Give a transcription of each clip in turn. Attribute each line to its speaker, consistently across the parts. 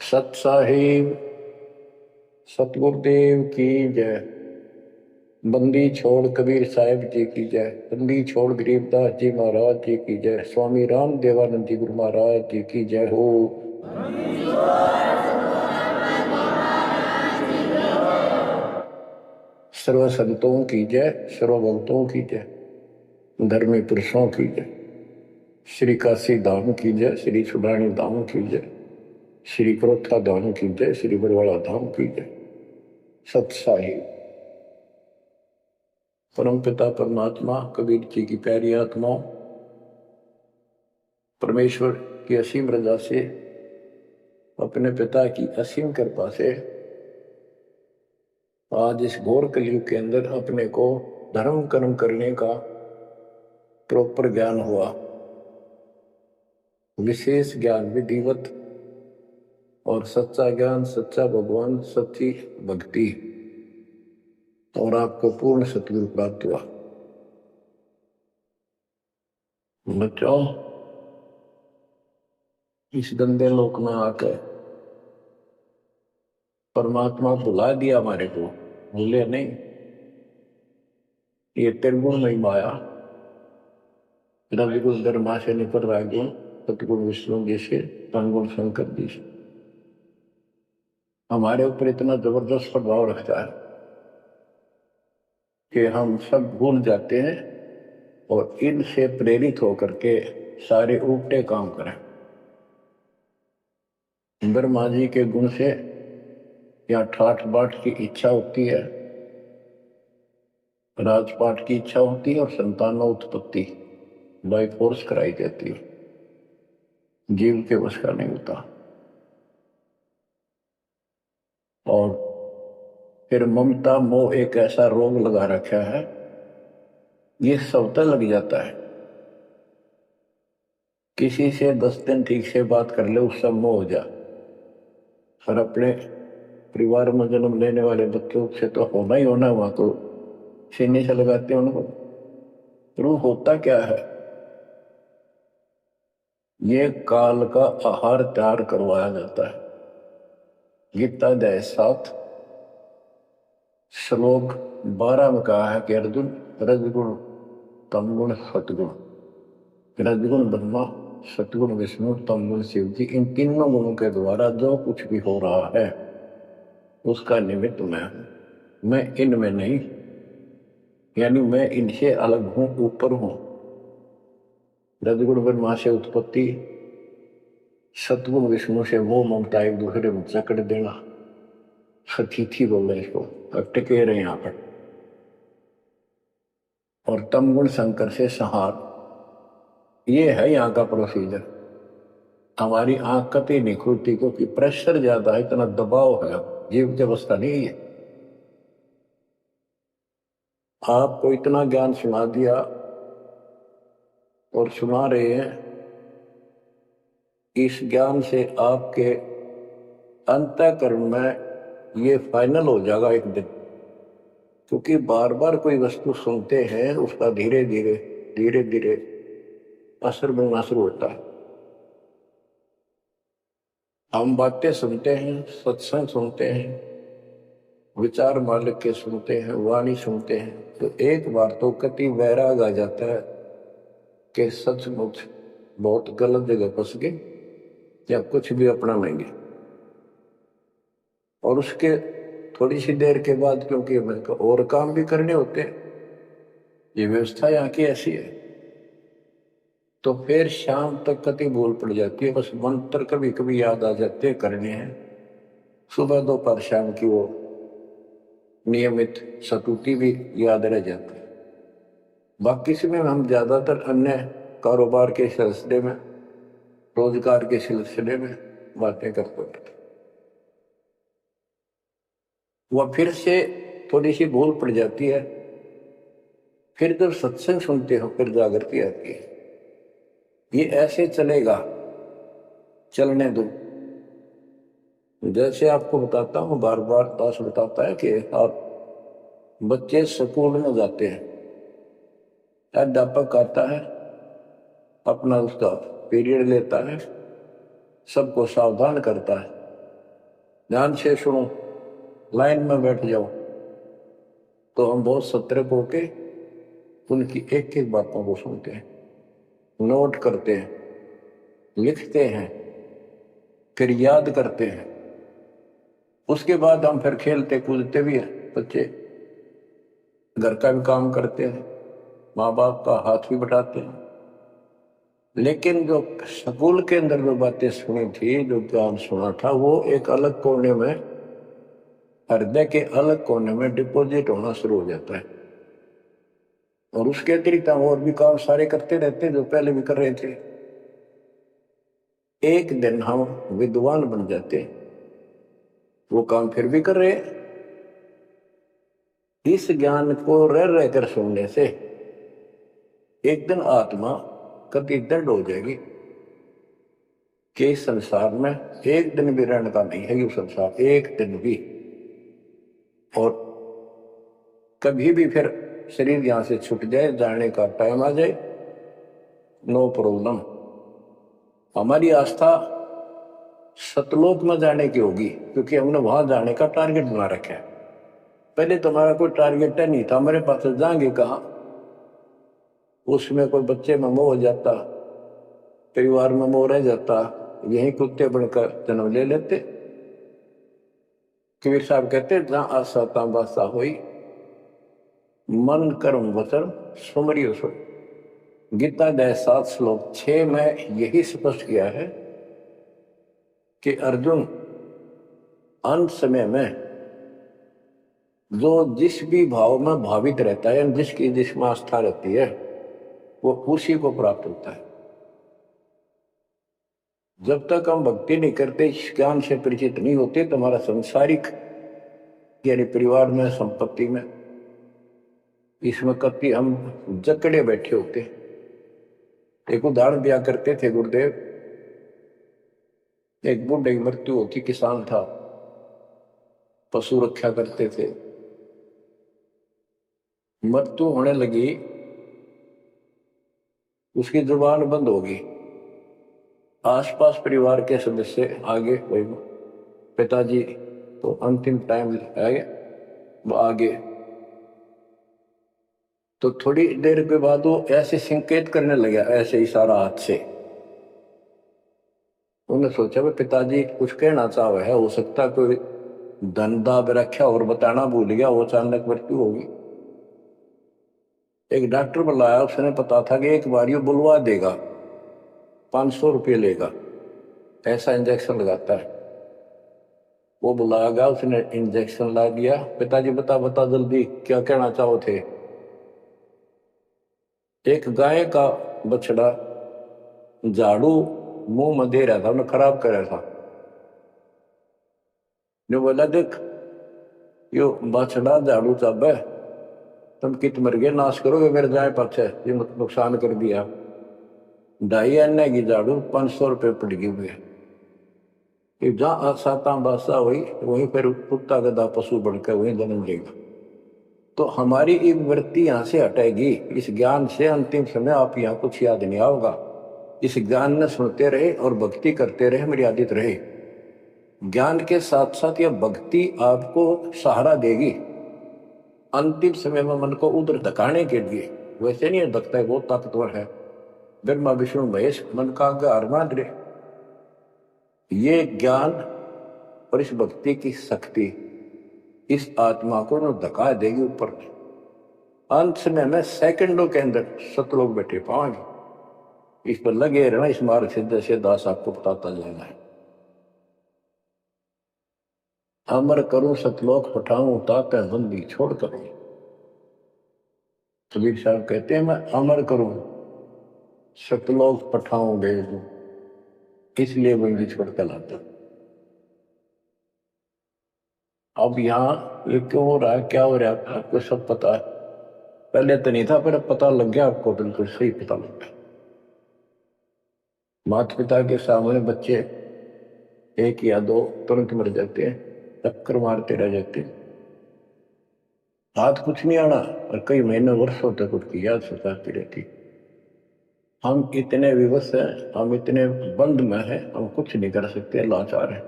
Speaker 1: सत साहिब सतगुरुदेव की जय। बंदी छोड़ कबीर साहिब जी की जय। बंदी छोड़ गरीबदास जी महाराज जी की जय। स्वामी राम देवानंद जी गुरु महाराज जी की जय हो। सर्व संतों की जय, सर्व भक्तों की जय, धर्मी पुरुषों की जय। श्री काशी धाम की जय, श्री सुडानी धाम की जय, श्री क्रोथा धाम की जय, श्री बरवाड़ा धाम की जय। सत साहिब परम पिता परमात्मा कबीर जी की प्यारी आत्माओं, परमेश्वर की असीम रजा से, अपने पिता की असीम कृपा से आज इस घोर कलयुग के अंदर अपने को धर्म कर्म करने का प्रॉपर ज्ञान हुआ, विशेष ज्ञान विधिवत और सच्चा ज्ञान, सच्चा भगवान, सच्ची भक्ति, और आपको पूर्ण सतगुरु प्राप्त हुआ। बच्चों, इस गंदे लोक में आकर परमात्मा भुला दिया हमारे को, भूले नहीं। ये त्रिगुण नहीं माया, रविगुण धर्मा से निकल रहा गुण, सतगुण विष्णु जी से, तनगुण शंकर जी से हमारे ऊपर इतना जबरदस्त प्रभाव रखता है कि हम सब भूल जाते हैं और इनसे प्रेरित होकर के सारे उल्टे काम करें। ब्रह्मा जी के गुण से या ठाठ बाट की इच्छा होती है, राजपाट की इच्छा होती है और संतान उत्पत्ति बाई फोर्स कराई जाती है, जीव के वश का नहीं होता। और फिर ममता मोह एक ऐसा रोग लगा रखा है, ये सबता लग जाता है। किसी से 10 दिन ठीक से बात कर ले, उससे मोह हो जा। और अपने परिवार में जन्म लेने वाले बच्चों से तो होना ही होना, वहां को सीने से लगाते हैं उनको। रूह होता क्या है? ये काल का आहार तैयार करवाया जाता है। गीता अध्याय 7 श्लोक 12 में कहा है कि अर्जुन, रजगुण तमगुण सतगुण, रजगुण ब्रह्मा, सतगुण विष्णु, तमगुण शिव जी, इन तीनों गुणों के द्वारा जो कुछ भी हो रहा है उसका निमित्त मैं हूं। मैं इनमें नहीं, यानी मैं इनसे अलग हूं, ऊपर हूं। रजगुण ब्रह्मा से उत्पत्ति, सतगुण विष्णु से वो ममता एक दूसरे में जकड़ देना, सतीथी बोले इसको, टिके रहे यहां पर। और तमगुण शंकर से संहार, ये है यहाँ का प्रोसीजर। हमारी आंख कभी नहीं खुलती क्योंकि प्रेशर ज्यादा है, इतना दबाव है, जीव की अवस्था नहीं है। आपको इतना ज्ञान सुना दिया और सुना रहे हैं, इस ज्ञान से आपके अंतःकरण में ये फाइनल हो जाएगा एक दिन। क्योंकि बार बार कोई वस्तु सुनते हैं, उसका धीरे धीरे धीरे धीरे असर बनना शुरू होता है। हम बातें सुनते हैं, सत्संग सुनते हैं, विचार मालिक के सुनते हैं, वाणी सुनते हैं, तो एक बार तो कति वैराग आ जाता है कि सचमुच बहुत गलत जगह फंस गए या कुछ भी अपना लेंगे। और उसके थोड़ी सी देर के बाद, क्योंकि हमें और काम भी करने होते हैं, ये व्यवस्था यहाँ की ऐसी है, तो फिर शाम तक कति भूल पड़ जाती है। बस मंत्र कभी कभी याद आ जाते हैं, करने हैं। सुबह दोपहर शाम की वो नियमित सतुति भी याद रह जाती है। बाकी समय हम ज्यादातर अन्य कारोबार के सिलसिले में, रोजगार के सिलसिले में बातें करते हैं। वह फिर से थोड़ी सी भूल पड़ जाती है। फिर जब सत्संग सुनते हो फिर जागृति आती है। ये ऐसे चलेगा, चलने दो। जैसे आपको बताता हूँ, बार बार दास बताता है कि आप बच्चे स्कूल में जाते हैं, अध्यापक आता है, अपना उसका पीरियड लेता है, सबको सावधान करता है, ध्यान से सुनो, लाइन में बैठ जाओ। तो हम बहुत सतर्क होके उनकी एक एक बातों को सुनते हैं, नोट करते हैं, लिखते हैं, फिर याद करते हैं। उसके बाद हम फिर खेलते कूदते भी हैं। बच्चे घर का भी काम करते हैं, माँ बाप का हाथ भी बटाते हैं। लेकिन जो स्कूल के अंदर जो बातें सुनी थी, जो ज्ञान सुना था, वो एक अलग कोने में, हृदय के अलग कोने में डिपॉजिट होना शुरू हो जाता है। और उसके अतिरिक्त हम और भी काम सारे करते रहते हैं जो पहले भी कर रहे थे। एक दिन हम विद्वान बन जाते हैं, वो काम फिर भी कर रहे हैं। इस ज्ञान को रह रहकर सुनने से एक दिन आत्मा कभी दृढ़ हो जाएगी कि इस संसार में एक दिन भी रहने का नहीं है, ये संसार एक दिन भी। और कभी भी फिर शरीर यहां से छूट जाए, जाने का टाइम आ जाए, नो प्रॉब्लम। हमारी आस्था सतलोक में जाने की होगी, क्योंकि हमने वहां जाने का टारगेट बना रखा है। पहले तो हमारा कोई टारगेट नहीं था, हमारे पास जाएंगे कहाँ। उसमें कोई बच्चे में मोह हो जाता, परिवार में मोह रह जाता, यही कुत्ते बनकर जन्म ले लेते। कबीर साहब कहते जहां आशा तहां बासा हुई, मन कर्म वचन सुमरियो सो। गीता अध्याय 7 श्लोक 6 में यही स्पष्ट किया है कि अर्जुन, अंत समय में जो जिस भी भाव में भावित रहता है, जिसकी जिसमें आस्था रहती है, वो उसी को प्राप्त होता है। जब तक हम भक्ति नहीं करते, इस ज्ञान से परिचित नहीं होते, तो हमारा संसारिक यानी परिवार में, संपत्ति में, इसमें कभी हम जकड़े बैठे होते। एक उदाहरण दिया करते थे गुरुदेव, एक बूढ़े की मृत्यु होती, किसान था, पशु रक्षा करते थे। मृत्यु होने लगी, उसकी जुबान बंद होगी। आसपास परिवार के सदस्य आगे, वही पिताजी तो अंतिम टाइम आ गया, वो आगे। तो थोड़ी देर के बाद वो ऐसे संकेत करने लगा, ऐसे इशारा हाथ से। उन्होंने सोचा भाई पिताजी कुछ कहना चाहे है, हो सकता कोई धन दाब रखा और बताना भूल गया, वो अचानक मृत्यु होगी। एक डॉक्टर बुलाया, उसने पता था कि एक बार ये बुलवा देगा, 500 रुपये लेगा, ऐसा इंजेक्शन लगाता है। वो बुलाया गया, उसने इंजेक्शन ला दिया। पिताजी बता बता जल्दी क्या कहना चाहो थे। एक गाय का बछड़ा झाड़ू मुंह में दे रहा था, उन्हें खराब कर रहा था। ने बोला देख, यो बछड़ा झाड़ू चाबे, तुम कित मर गए, नाश करोगे मेरे जाए पाछे, ये नुकसान कर दिया। 2.5 आने की झाड़ू 500 रुपये पड़ गई हुए। जहां साता बासा हुई, वहीं पर कुत्ता गधा पशु बढ़कर वहीं जन्म लेगा। तो हमारी एक वृत्ति यहां से हटेगी इस ज्ञान से। अंतिम समय आप यहाँ कुछ याद नहीं आओगा, इस ज्ञान में सुनते रहे और भक्ति करते रहे, मर्यादित रहे। ज्ञान के साथ साथ यह भक्ति आपको सहारा देगी अंतिम समय में मन को उधर धकाने के लिए। वैसे नहीं धकता है, बहुत ताकतवर है, ब्रह्मा विष्णु महेश मन का आधार मान रहे। ये ज्ञान और इस भक्ति की शक्ति इस आत्मा को न धका देगी ऊपर। अंत समय में सेकंडों के अंदर सतलोक बैठे पाएंगे। इस पर लगे रहना, इस मार्ग से जैसे दास आपको बताता जाना है। अमर करूं सतलोक पठाऊं, तापे बंदी छोड़ करूं। कबीर साहब कहते हैं मैं अमर करूं सतलोक पठाऊं भेजूं, इसलिए बंदी छोड़ कर लाता। अब यहाँ ये क्यों हो रहा है, क्या हो रहा है, आपको सब पता है। पहले तो नहीं था, पर अब पता लग गया आपको, बिल्कुल सही पता लग गया। माता पिता के सामने बच्चे एक या दो तुरंत मर जाते हैं, चक्कर मारते रह जाते हैं, हाथ कुछ नहीं आना, और कई महीने वर्षों तक उसकी याद सताती रहती। हम इतने विवश हैं, हम इतने बंद में हैं, हम कुछ नहीं कर सकते, लाचार हैं।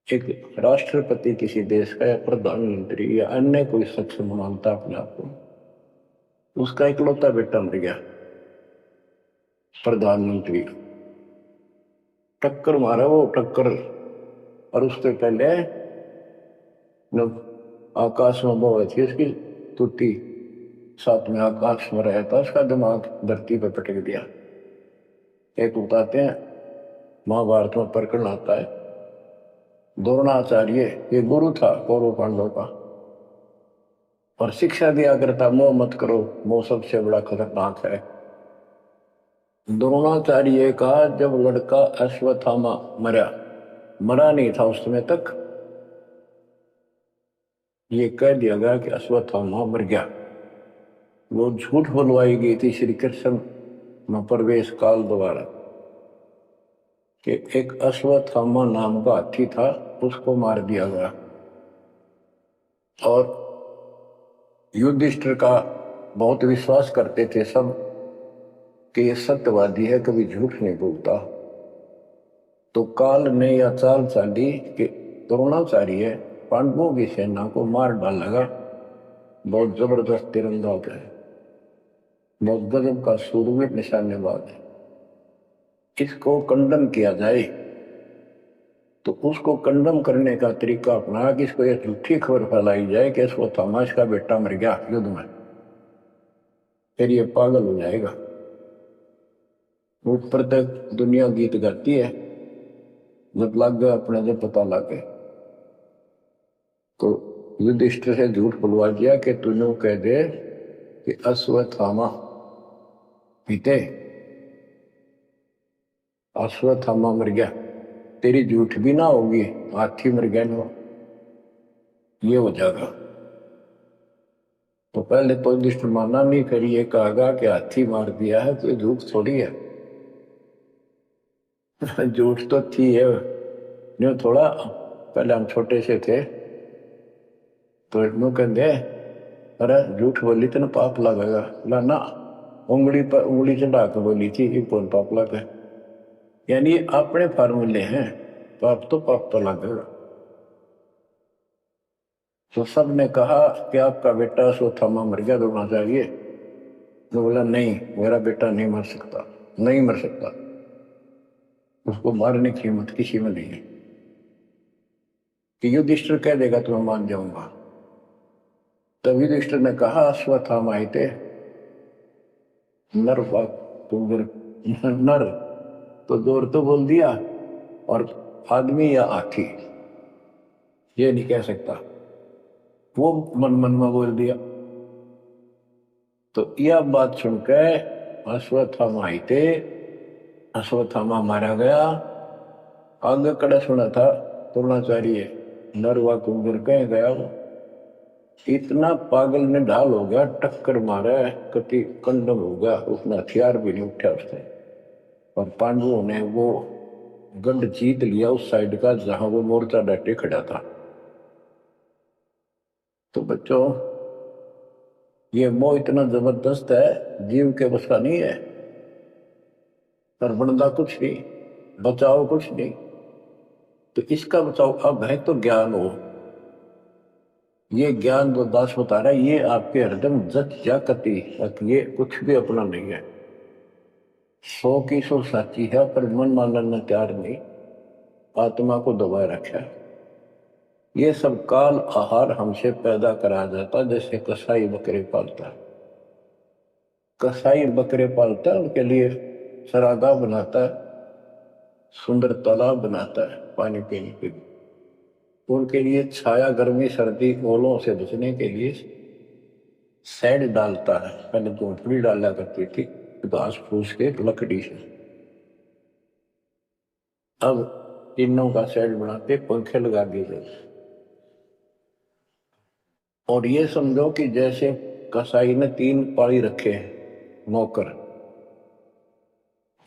Speaker 1: एक राष्ट्रपति किसी देश का या प्रधानमंत्री या अन्य कोई शख्स मानता अपने आप को, उसका इकलौता बेटा मर गया, प्रधानमंत्री टक्कर मारा वो टक्कर, और उससे पहले जब आकाश में वो थी उसकी टूटी, साथ में आकाश में रहा था, उसका दिमाग धरती पर पटक दिया। एक बताते हैं महाभारत में प्रकरण आता है, द्रोणाचार्य ये गुरु था कौरव पांडव का, और शिक्षा दिया करता मोह मत करो, मोह सबसे बड़ा खतरनाक है। द्रोणाचार्य का जब लड़का अश्वत्थामा मरा नहीं था उस समय तक, ये कह दिया गया कि अश्वत्थामा मर गया। वो झूठ बुलवाई गई थी श्री कृष्ण में प्रवेश काल द्वारा कि एक अश्वत्थामा नाम का हाथी था, उसको मार दिया गया। और युधिष्ठिर का बहुत विश्वास करते थे सब कि ये सत्यवादी है, कभी झूठ नहीं बोलता। तो काल ने यह चाल चाली कि द्रोणाचार्य पांडवों की सेना को मार डालेगा। बहुत जबरदस्त तीरंदाज है, बहुत गजब का सूरवीर निशानेबाज है, इसको कंडम किया जाए। तो उसको कंडम करने का तरीका अपना कि इसको यह झूठी खबर फैलाई जाए कि अश्वत्थामा का बेटा मर गया युद्ध में, फिर ये पागल हो जाएगा। ऊपर तक दुनिया गीत गाती है, जब लग गए अपने जब पता लग गए तो युधिष्ठिर से झूठ बुलवा दिया कि तूने कह दे कि अश्वत्थामा पीते, अश्वत्थामा मर गया, तेरी झूठ भी ना होगी, हाथी मर गया ना, ये हो जाएगा। तो पहले तो युधिष्ठिर माना नहीं, फिर ये कहा कि हाथी मार दिया है, तो झूठ थोड़ी है। झूठ तो थी है नहीं थोड़ा। पहले हम छोटे से थे तो यूं कहते, अरे झूठ बोली तो ना पाप लगेगा, ना उंगली पर उंगली चढ़ा कर बोली थी कि कौन पाप लगे। यानी अपने फार्मूले हैं, पाप तो लगेगा। तो सब ने कहा कि आपका बेटा अश्वत्थामा मर गया द्रोणाचार्य। तो बोला नहीं, मेरा बेटा नहीं मर सकता, नहीं मर सकता, उसको मारने की हिम्मत किसी में नहीं है। कि युधिष्ठिर कह देगा तो मैं मान जाऊंगा। तब युधिष्ठिर ने कहा अश्वत्थामा थे नर नर, तो जोर तो बोल दिया, और आदमी या हाथी ये नहीं कह सकता, वो मन मन में बोल दिया। तो यह बात सुनकर अश्वत्थामा मारा गया। आगे कड़ा सुना था द्रोणाचार्य नरवा कुंगर कह गया, वो इतना पागल ने ढाल हो गया, टक्कर मारा कति कंडम हो गया, उसने हथियार भी नहीं उठा उसने। और पांडवों ने वो गढ़ जीत लिया उस साइड का जहां वो मोर्चा डटे खड़ा था। तो बच्चों ये मोह इतना जबरदस्त है, जीव के बस का नहीं है। पर बनता कुछ नहीं, बचाओ कुछ नहीं। तो इसका बचाओ अब है तो ज्ञान हो। ये ज्ञान जो दास बता रहा है, ये आपके हृदय में जच या कति, ये कुछ भी अपना नहीं है। 100 की 100 साची है, पर मन मानने तैयार नहीं, आत्मा को दबाए रखा है। ये सब काल आहार हमसे पैदा कराया जाता, जैसे कसाई बकरे पालता है। कसाई बकरे पालता है, उनके लिए सरागाह बनाता है, सुंदर तालाब बनाता है पानी पीने के लिए, उनके लिए छाया गर्मी सर्दी ओलों से बचने के लिए शेड डालता है। पहले झोंपड़ी डाला करती थी घास फूस के लकड़ी से, अब टीनों का शेड बनाते, पंखे लगा दिए गए। और ये समझो कि जैसे कसाई ने 3 पाली रखे हैं नौकर,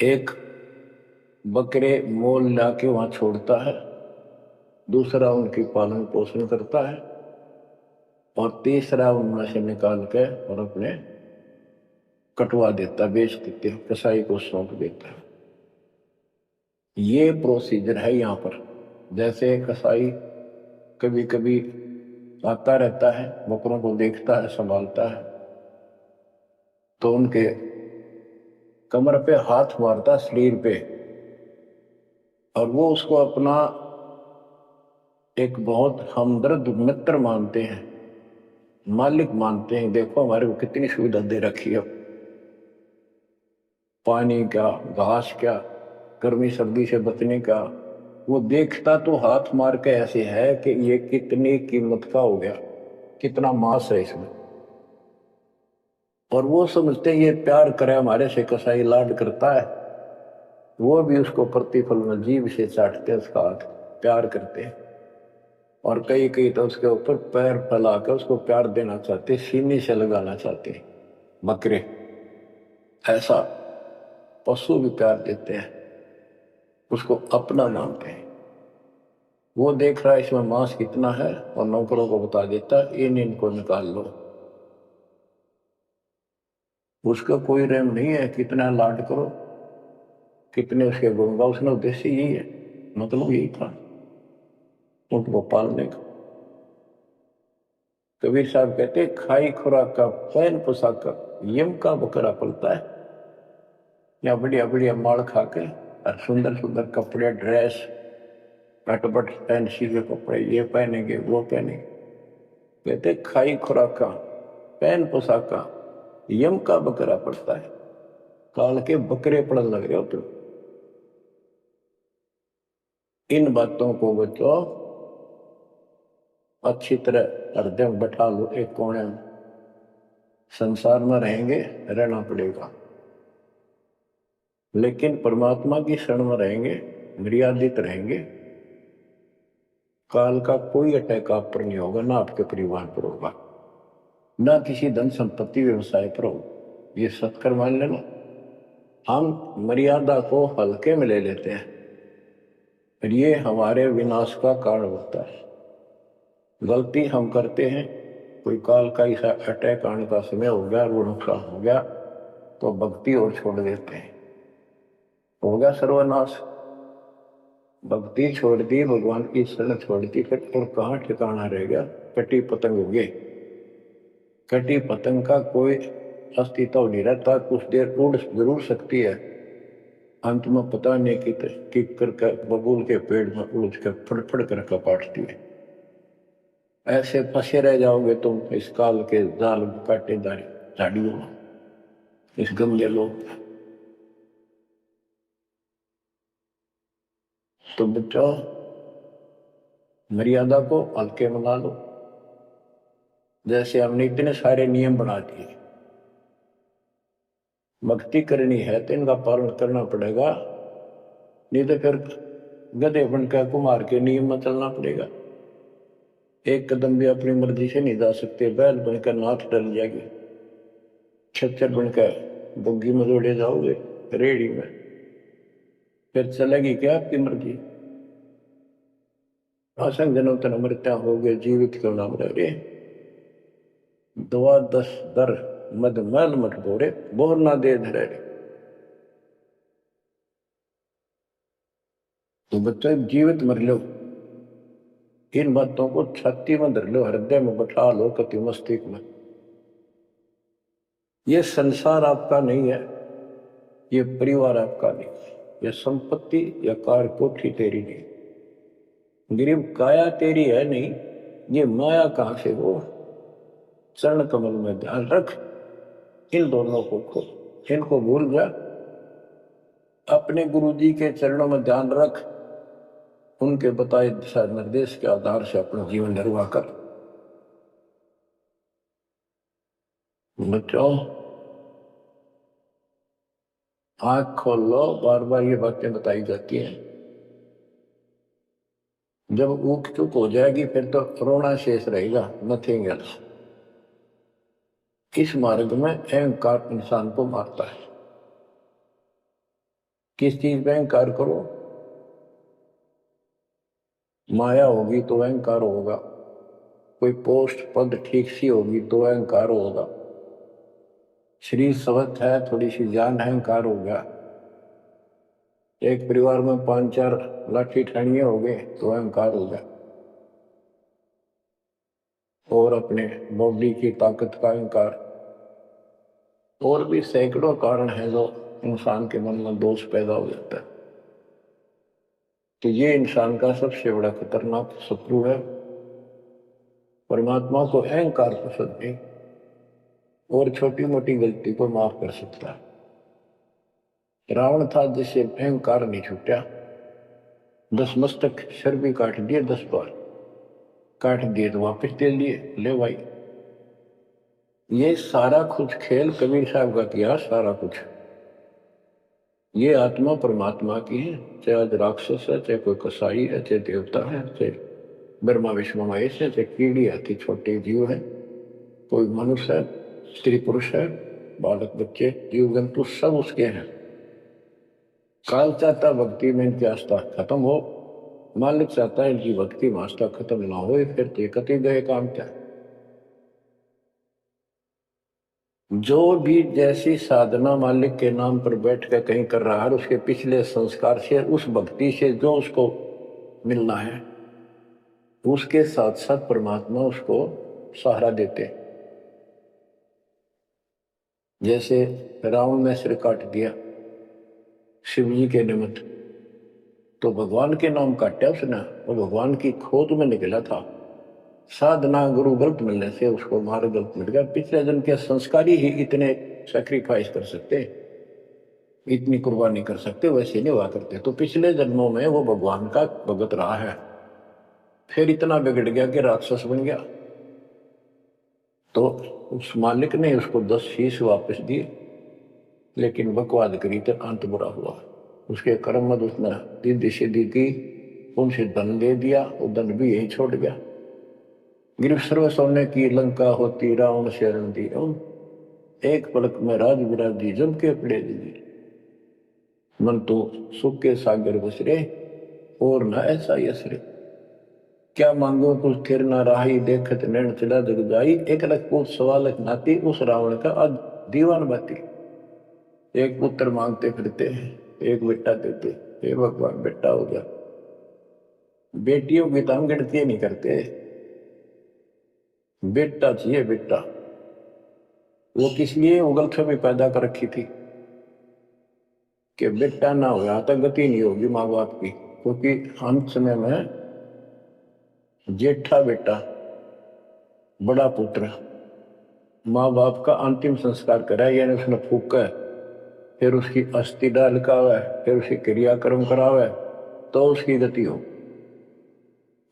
Speaker 1: एक बकरे मोल लाके वहां छोड़ता है, दूसरा उनकी पालन पोषण करता है, और तीसरा उनमें से निकाल के और अपने कटवा देता, बेच देते कसाई को सौंप देता है। ये प्रोसीजर है यहाँ पर। जैसे कसाई कभी कभी आता रहता है, बकरों को देखता है, संभालता है, तो उनके कमर पे हाथ मारता, शरीर पे, और वो उसको अपना एक बहुत हमदर्द मित्र मानते हैं, मालिक मानते हैं। देखो हमारे को कितनी सुविधा दे रखी है, पानी क्या, घास क्या, गर्मी सर्दी से बचने का। वो देखता तो हाथ मार के ऐसे है कि ये कितनी कीमत का हो गया, कितना मांस है इसमें। और वो समझते हैं ये प्यार करे हमारे से, कसाई लाड करता है, वो भी उसको प्रतिफल में जीभ से चाटते हैं, उसका हाथ प्यार करते हैं। और कई कई तो उसके ऊपर पैर फैला कर उसको प्यार देना चाहते, सीने से लगाना चाहते। बकरे ऐसा पशु भी प्यार देते हैं, उसको अपना मानते हैं। वो देख रहा है इसमें मांस कितना है, और नौकरों को बता देता इनको निकाल लो। उसका कोई रहम नहीं है, कितना लाड करो, कितने उसके गुणगा। उसने उद्देश्य यही है, मतलब यही था उनको पालने का। कबीर साहब कहते खाई खुराक का, पहन पोशाक का, यम का बकरा पलता है। या बढ़िया बढ़िया माल खा के और सुंदर सुंदर कपड़े, ड्रेस, कटबट फैंसी के कपड़े, ये पहनेंगे वो पहनेंगे। कहते खाई खुराक का, पहन पोशाक का, यम का बकरा पड़ता है। काल के बकरे पड़न लग रहे हो तुम। इन बातों को बच्चों अच्छी तरह हृदय में बैठा लो, एक कोने में। संसार में रहेंगे, रहना पड़ेगा, लेकिन परमात्मा की शरण में रहेंगे, मर्यादित रहेंगे। काल का कोई अटैक आप पर नहीं होगा, ना आपके परिवार पर होगा, ना किसी धन संपत्ति व्यवसाय पर होगा। ये सत्कर मान लेना। हम मर्यादा को हल्के में ले लेते हैं, और ये हमारे विनाश का कारण होता है। गलती हम करते हैं, कोई काल का ऐसा अटैक आने का समय हो गया, वो नुकसान हो गया, तो भक्ति और छोड़ देते हैं, हो गया सर्वनाश। भक्ति छोड़ दी, भगवान की शरण छोड़ दी, फिर और कहाँ ठिकाना रह गया। कटी पतंग हो गए। कटी पतंग का कोई अस्तित्व नहीं रहता, कुछ देर उड़ जरूर सकती है, अंत में पता नहीं कि करके बबूल के पेड़ में उलझ कर फड़फड़ कर कपाटती है। ऐसे फंसे रह जाओगे तुम इस काल के जाल में, कांटेदार झाड़ियों में, इस गंदे लोग। तो बच्चों मर्यादा को हल्के मना लो। जैसे हमने इतने सारे नियम बना दिए, भक्ति करनी है तो इनका पालन करना पड़ेगा, नहीं तो फिर गधे बनकर कुमार के नियम में चलना पड़ेगा। एक कदम भी अपनी मर्जी से नहीं जा सकते, बैल बनकर नाथ डल जाएगी, छच्चर बनकर बुग्गी में जोड़े जाओगे रेड़ी में, फिर चलेगी क्या आपकी मर्जी। असंग जन्म तन मृत्या हो गए, जीवित क्यों नाम रहे। दुआ दस दर मद मैल मत बोरे, बोर ना दे धरे। तो बच्चों जीवित मर लो, इन बातों को छाती में धर लो, हृदय में बैठा लो, कति मस्तिष्क में। ये संसार आपका नहीं है, ये परिवार आपका नहीं, ये संपत्ति या कार कोठी तेरी नहीं, गरीब काया तेरी है नहीं, ये माया कहां से वो। चरण कमल में ध्यान रख, इन दोनों को खो, इनको भूल जा। अपने गुरु जी के चरणों में ध्यान रख, उनके बताए दिशा निर्देश के आधार से अपना जीवन निर्वाह कर। बच्चों आंख खोल लो, बार बार ये बातें बताई जाती हैं। जब ऊख चुप हो जाएगी फिर तो रोना शेष रहेगा, नथिंग एल्स। इस मार्ग में अहंकार इंसान को मारता है। किस चीज में अहंकार करो, माया होगी तो अहंकार होगा, कोई पोस्ट पद ठीक सी होगी तो अहंकार होगा, शरीर स्वस्थ है, थोड़ी सी जान, अहंकार हो गया। एक परिवार में 5-4 लाठी ठानिया हो गए तो अहंकार हो गया, और अपने बॉडी की ताकत का अहंकार, और भी सैकड़ों कारण हैं जो इंसान के मन में दोष पैदा हो जाता है। तो ये इंसान का सबसे बड़ा खतरनाक शत्रु है। परमात्मा को अहंकार पसंद नहीं, और छोटी मोटी गलती को माफ कर सकता है। रावण था जिसे अहंकार नहीं छूटा, 10 मस्तक सर भी काट दिए, 10 बार काट दिए तो वापस दे दिए, ले भाई। ये सारा कुछ खेल कबीर साहब का किया, सारा कुछ। ये आत्मा परमात्मा की है, चाहे आज राक्षस है, चाहे कोई कसाई है, चाहे देवता है, चाहे ब्रह्मा विष्णु महेश है, चाहे कीड़ी हाथी छोटे जीव है, कोई मनुष्य है, स्त्री पुरुष है, बालक बच्चे जीव जंतु सब उसके हैं। काल चाहता भक्ति में इनकी आस्था खत्म हो, मालिक चाहता है इनकी भक्ति में आस्था खत्म ना हो, फिर कति गए काम क्या। जो भी जैसी साधना मालिक के नाम पर बैठ कर कहीं कर रहा है, उसके पिछले संस्कार से, उस भक्ति से जो उसको मिलना है, उसके साथ साथ परमात्मा उसको सहारा देते। जैसे रावण ने सिर काट दिया शिव जी के निमित्त, तो भगवान के नाम काटा उसने, वो भगवान की खोज में निकला था। साधना गुरु गलत मिलने से उसको मार्ग गलत मिल गया। पिछले जन्म के संस्कारी ही इतने सैक्रिफाइस कर सकते, इतनी कुर्बानी कर सकते, वैसे नहीं हुआ करते। तो पिछले जन्मों में वो भगवान का भगत रहा है, फिर इतना बिगड़ गया कि राक्षस बन गया। तो उस मालिक ने उसको 10 शीश वापस दिए, लेकिन बकवाद करी तो अंत बुरा हुआ। उसके कर्म मत उसने दीदी सीधी की, उनसे धन दे दिया, वो धन भी यही छोड़ गया। गिर सर्व सोने की लंका होती, रावण शरण दी, एक पलक में राज विराजी जम के पड़े दी। मन तो सुख के सागर बसरे, और न ऐसा यसरे। क्या मांगो कुछ थिर न राही, देखत नैन चला जग जाई। एक लख पूत सवालक नाती, उस रावण का आज दीवान बाती। एक पुत्र मांगते फिरते, एक बेटा देते, हे भगवान बेटा हो गया। बेटियों की तो हम गिनती नहीं करते, बेटा चाहिए बेटा। वो किस लिए उगलछबी पैदा कर रखी थी कि बेटा ना हो तो गति नहीं होगी माँ बाप की, क्योंकि अंत समय में जेठा बेटा, बड़ा पुत्र माँ बाप का अंतिम संस्कार करा, यानी उसने फूका, फिर उसकी अस्थि डाल का है, फिर उसकी क्रियाक्रम करावे, तो उसकी गति हो।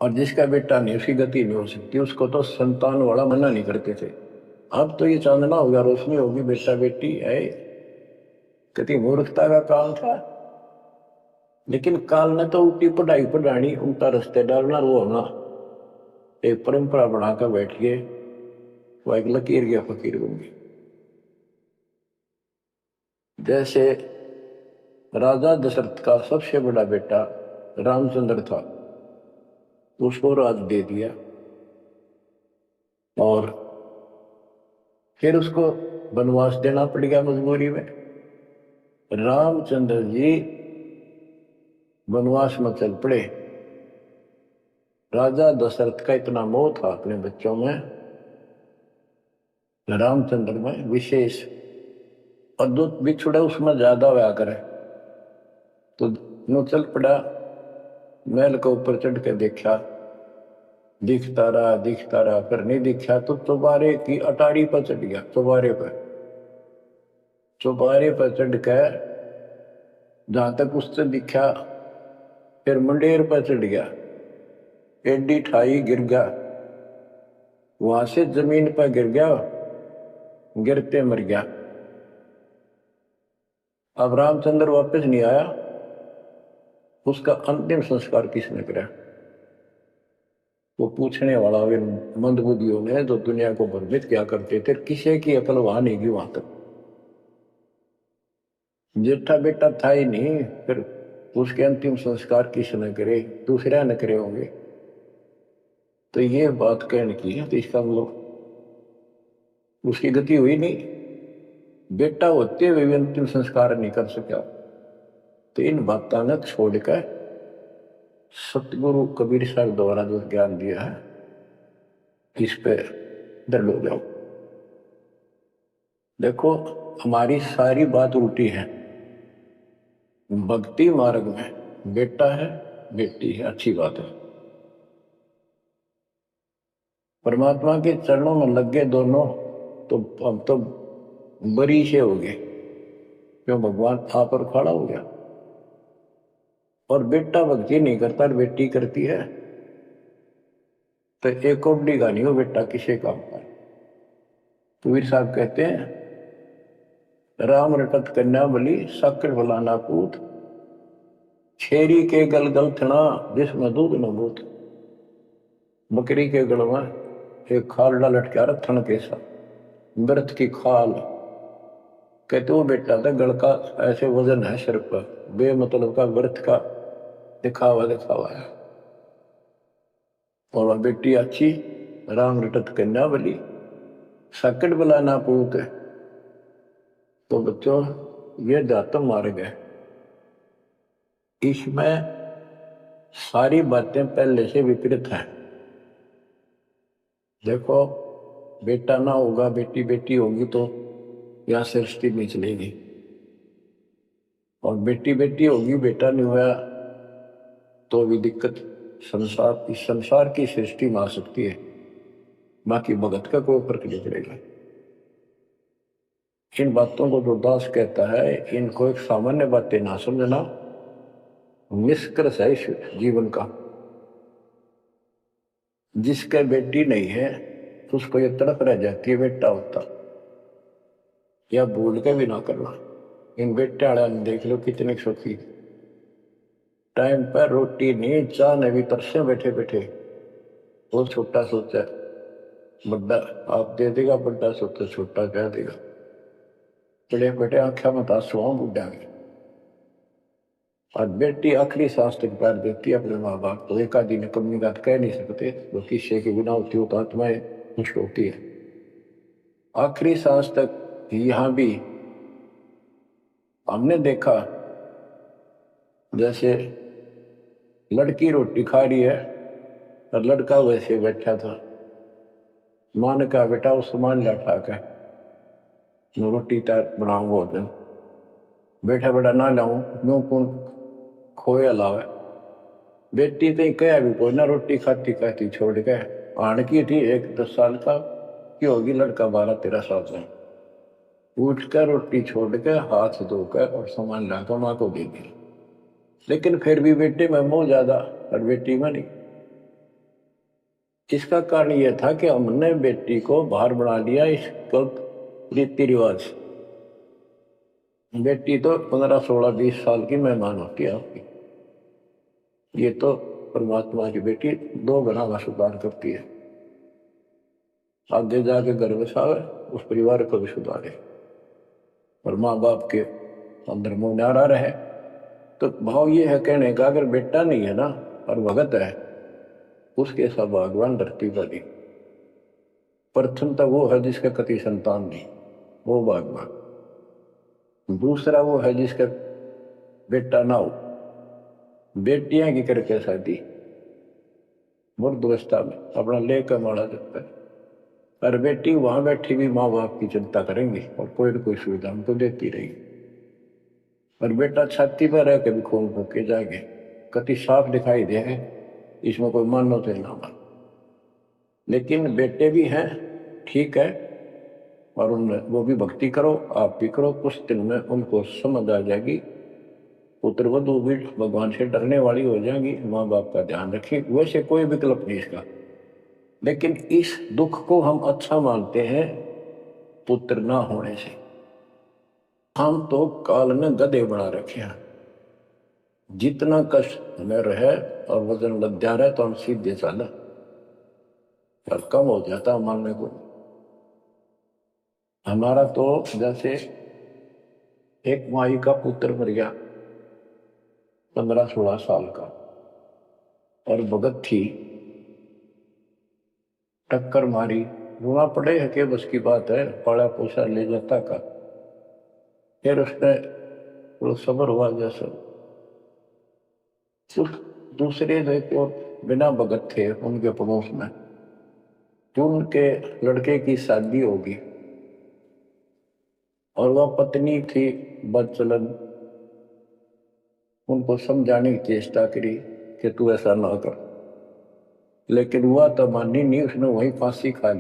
Speaker 1: और जिसका बेटा नहीं, उसकी गति नहीं हो सकती। उसको तो संतान वाला मना नहीं करते थे। अब तो ये चांदना होगा, रोशनी होगी, बेटा बेटी है, कितनी मूर्खता का काम था। लेकिन काल ने तो उल्टी पढ़ाई पढ़ानी, उल्टा रास्ते डालना, वो होना एक परंपरा बनाकर बैठ गए, वो एक लकीर गया फकीर बन गए। जैसे राजा दशरथ का सबसे बड़ा बेटा रामचंद्र था, उसको राज दे दिया, और फिर उसको वनवास देना पड़ गया मजबूरी में। रामचंद्र जी वनवास में चल पड़े। राजा दशरथ का इतना मोह था अपने बच्चों में, रामचंद्र में विशेष, और जो बिछुड़ा उसमें ज्यादा हुआ करे, तो नो चल पड़ा। महल के ऊपर चढ़ के देखा, दिखता रहा, फिर नहीं दिखा तो चौबारे की अटारी पर चढ़ गया। चौबारे पर चढ़ कर जहां तक उससे दिखा, फिर मंडेर पर चढ़ गया, एडी ठाई गिर गया, वहां से जमीन पर गिर गया, गिरते मर गया। अब रामचंद्र वापस नहीं आया, उसका अंतिम संस्कार किसने करा? वो पूछने वाला मंदबुद्धियों ने, जो दुनिया को भ्रमित क्या करते थे, किसी की अकल वहां नहीं गई वहां तक। जेठा बेटा था ही नहीं, फिर उसके अंतिम संस्कार किसने करे? दूसरे ने करे होंगे। तो ये बात कहने की है, तो इसका मतलब उसकी गति हुई नहीं, बेटा होते हुए भी अंतिम संस्कार नहीं कर सका। तो इन बातों ने छोड़कर सतगुरु कबीर साहब द्वारा जो ज्ञान दिया है इस पे दृढ़ हो जाओ। देखो हमारी सारी बात उल्टी है। भक्ति मार्ग में बेटा है बेटी है, अच्छी बात है। परमात्मा के चरणों में लग गए दोनों तो अब तो बरी से हो गए, क्यों भगवान आप पर खड़ा हो गया। और बेटा भक्ति नहीं करता और बेटी करती है तो एक कोबड़ी का नहीं हो बेटा किसे काम का। कबीर साहब कहते हैं राम रटत कन्या बली साकर फलाना पूत, छेरी के गल गल थना जिसमें दूध न बूत। बकरी के गल में एक खाल डाल लटका रहा थन के साथ व्रत की खाल। कहते वो बेटा था गल का ऐसे वजन है सिर पर, बेमतलब का व्रत का दिखावा है। और बेटी अच्छी राम रटत कन्या बली साकट बला ना पूत। तो बच्चों ये दातम मार्ग है, इसमें सारी बातें पहले से विपरीत हैं। देखो बेटा ना होगा बेटी बेटी होगी तो यहां सृष्टि नहीं चलेगी, और बेटी बेटी होगी बेटा नहीं हुआ तो भी दिक्कत संसार की सृष्टि में आ सकती है। बाकी भगत का कोई फर्क नहीं पड़ेगा। इन बातों को जो दास कहता है इनको एक सामान्य बातें ना समझना, निष्कर्ष है इस जीवन का। जिसके बेटी नहीं है तो उसको ये तड़प रह जाती है बेटा होता, या भूल के भी ना करना। इन बेटे वाले देख लो कितने सुखी, टाइम पर रोटी नहीं चाह ने भी तरसे बैठे बैठे। वो छोटा सोचा बड़ा आप दे देगा, बड़ा सोचा छोटा कह देगा। बड़े बेटे आख्या मत आंसुओं बुढ़ा में। और बेटी आखिरी सांस तक प्यार देती है अपने माँ बाप को, एक आदि ने कमी बात कह नहीं सकते। वो किस्से के बिना होती हो तो आत्माएं खुश होती है आखिरी सांस तक। यहां भी हमने देखा जैसे लड़की रोटी खा रही है और लड़का वैसे बैठा था। मां ने कहा बेटा वो सामान ला उठा के रोटी तैयार बनाऊंगा भोजन। बैठा बेटा ना लाऊं यूं कौन खोए अलावे। बेटी तो कह भी कोई ना, रोटी खाती खाती छोड़ के आण की थी। एक 10 साल का की होगी, लड़का 12-13 साल का। उठ कर रोटी छोड़ के हाथ धोकर और सामान लाकर माँ को दे दी। लेकिन फिर भी बेटे में मोह ज्यादा और बेटी में नहीं। इसका कारण यह था कि हमने बेटी को बाहर बना लिया इस गलत रीति रिवाज। बेटी तो 15, 16, 20 साल की मेहमान होती है आपकी। ये तो परमात्मा की बेटी 2 गुना का सुधार करती है। आगे जाके घर बसावे उस परिवार को भी सुधारे और माँ बाप के अंदर मोह न्यारा रहे। तो भाव ये है कहने का, अगर बेटा नहीं है ना और भगत है उसके सब भगवान धरती पर नहीं। प्रथम तो वो है जिसका कति संतान नहीं, वो भगवान। दूसरा वो है जिसका बेटा ना हो, बेटियां की करके शादी वृद्धावस्था में अपना लेकर मारा जाता है। और बेटी वहां बैठी भी माँ बाप की चिंता करेंगी और कोई न कोई सुविधा उनको देती रहेगी। और बेटा छाती पर रह के भी खून फूके जाएंगे, कति साफ दिखाई दे, इसमें कोई मानो तो ना मान। लेकिन बेटे भी हैं ठीक है, और उनमें वो भी भक्ति करो आप भी करो, कुछ दिन में उनको समझ आ जाएगी। पुत्र वधू भी भगवान से डरने वाली हो जाएंगी, माँ बाप का ध्यान रखें। वैसे कोई विकल्प नहीं इसका, लेकिन इस दुख को हम अच्छा मानते हैं पुत्र ना होने से। हम तो काल ने गधे बना रखे हैं। जितना कष्ट में रहे और वजन लद्या रहे तो हम सीधे चला और कम हो जाता मानने को। हमारा तो जैसे एक माई का पुत्र मर गया 15-16 साल का, और भगत थी, टक्कर मारी, रोना पड़े है कि बस की बात है, पाला पोसा ले जाता का। फिर उसने थोड़ा सब्र हुआ जैसा कुछ दूसरे देखो बिना भगत थे उनके पड़ोस में, जो उनके लड़के की शादी होगी और वह पत्नी थी बदचलन, उनको समझाने की चेष्टा करी कि तू ऐसा ना कर, लेकिन वह तो मानी नहीं, उसने वही फांसी खा ली।